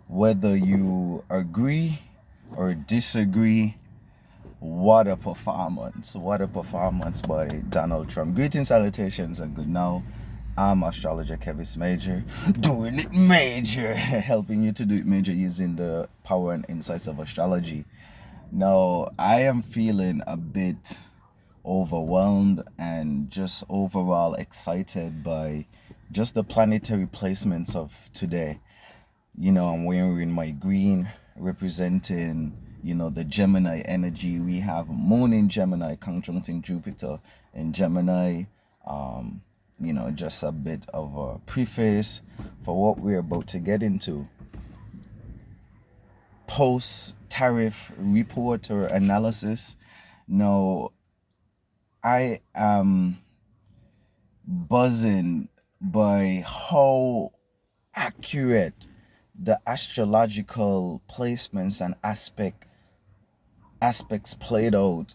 Whether you agree or disagree, what a performance. What a performance by Donald Trump. Greetings, salutations, and good now. I'm astrologer Kevis Major, doing it major, helping you to do it major using the power and insights of astrology. Now, I am feeling a bit overwhelmed and just overall excited by just the planetary placements of today. I'm wearing my green representing, the Gemini energy. We have Moon in Gemini conjuncting Jupiter in Gemini. Um, just a bit of a preface for what we're about to get into. Post tariff report or analysis. Now, I am buzzing by how accurate the astrological placements and aspects played out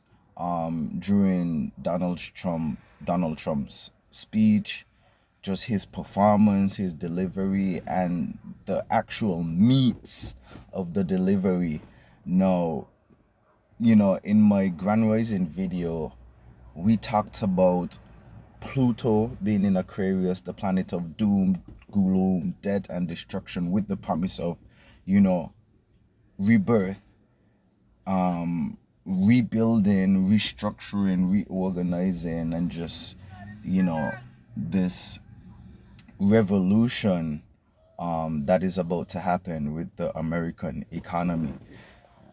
during Donald Trump's speech, just his performance, his delivery, and the actual meats of the delivery. Now, in my Grand Rising video, we talked about Pluto being in Aquarius, the planet of doom, gloom, death, and destruction, with the promise of, rebirth, rebuilding, restructuring, reorganizing, and just, this revolution that is about to happen with the American economy.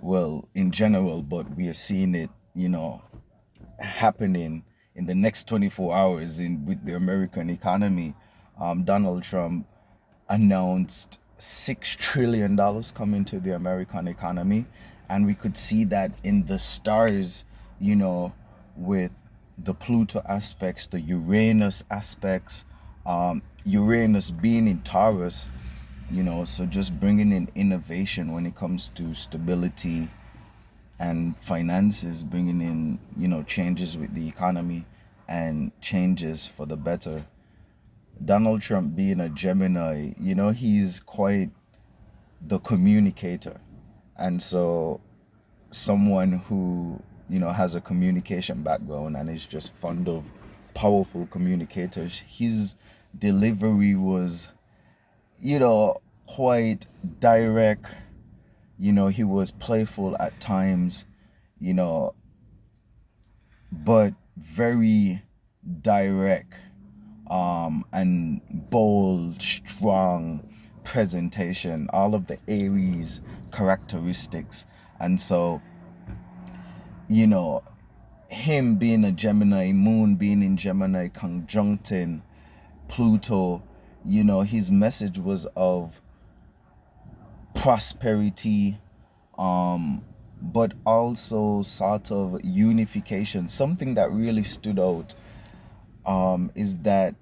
Well, in general, but we are seeing it, happening in the next 24 hours with the American economy. Donald Trump announced $6 trillion coming to the American economy, and we could see that in the stars, with the Pluto aspects, the Uranus aspects, Uranus being in Taurus, so just bringing in innovation when it comes to stability and finances, bringing in, changes with the economy and changes for the better. Donald Trump being a Gemini, he's quite the communicator. And so someone who, has a communication background and is just fond of powerful communicators, his delivery was, quite direct. He was playful at times, you know, but very direct, and bold, strong presentation, all of the Aries characteristics. And so, you know, him being a Gemini, Moon being in Gemini, conjuncting Pluto, his message was of prosperity, but also sort of unification. Something that really stood out is that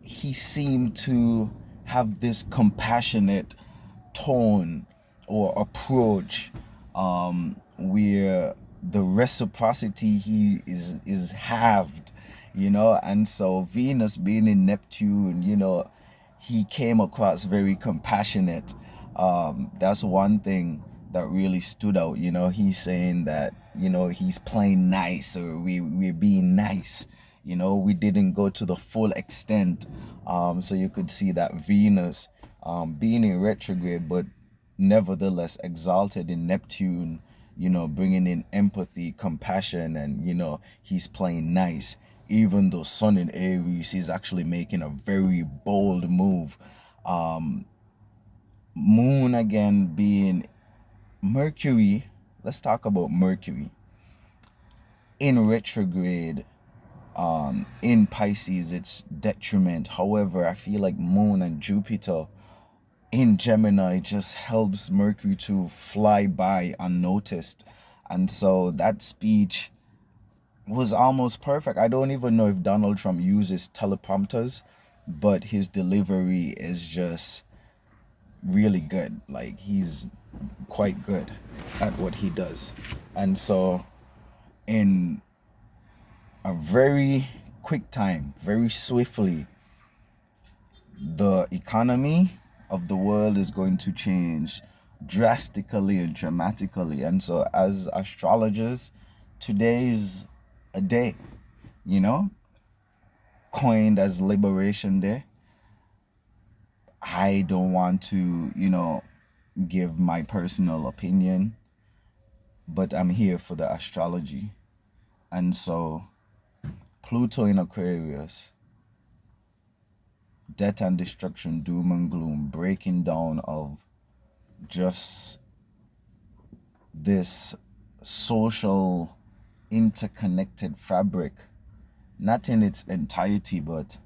he seemed to have this compassionate tone or approach, where the reciprocity he is halved, and so Venus being in Neptune, he came across very compassionate. That's one thing that really stood out. He's saying that, he's playing nice, or we're being nice. We didn't go to the full extent. So you could see that Venus, being in retrograde, but nevertheless exalted in Neptune, bringing in empathy, compassion, and, he's playing nice. Even though Sun in Aries, he's actually making a very bold move. Moon again being Mercury. Let's talk about Mercury in retrograde, in Pisces, it's detriment. However, I feel like Moon and Jupiter in Gemini just helps Mercury to fly by unnoticed. And so that speech was almost perfect. I don't even know if Donald Trump uses teleprompters, but his delivery is just really good. Like, he's quite good at what he does. And so in a very quick time, very swiftly, the economy of the world is going to change drastically and dramatically. And so, as astrologers, today is a day, you know, coined as Liberation Day. I don't want to, give my personal opinion, but I'm here for the astrology. And so, Pluto in Aquarius, death and destruction, doom and gloom, breaking down of just this social interconnected fabric, not in its entirety, but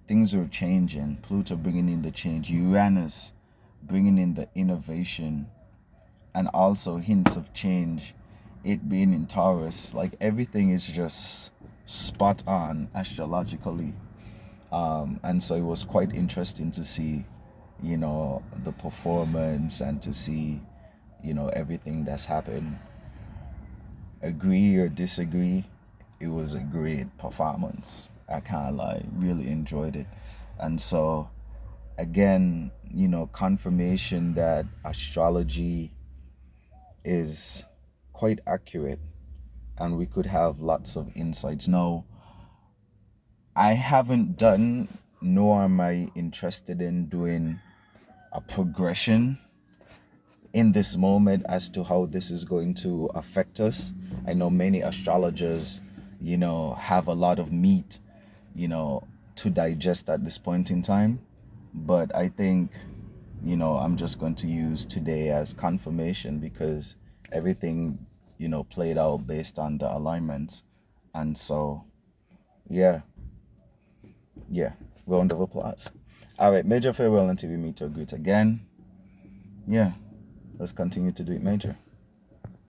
things are changing. Pluto bringing in the change, Uranus bringing in the innovation, and also hints of change. It being in Taurus, like everything is just spot on astrologically. And so it was quite interesting to see, the performance and to see, everything that's happened. Agree or disagree, it was a great performance. I can't lie, really enjoyed it. And so, again, confirmation that astrology is quite accurate and we could have lots of insights. Now, I haven't done, nor am I interested in doing a progression in this moment as to how this is going to affect us. I know many astrologers, have a lot of meat, to digest at this point in time. But I think, I'm just going to use today as confirmation because everything, played out based on the alignments. And so, yeah, yeah, round of applause. All right, major farewell until we meet or greet again. Yeah, let's continue to do it major.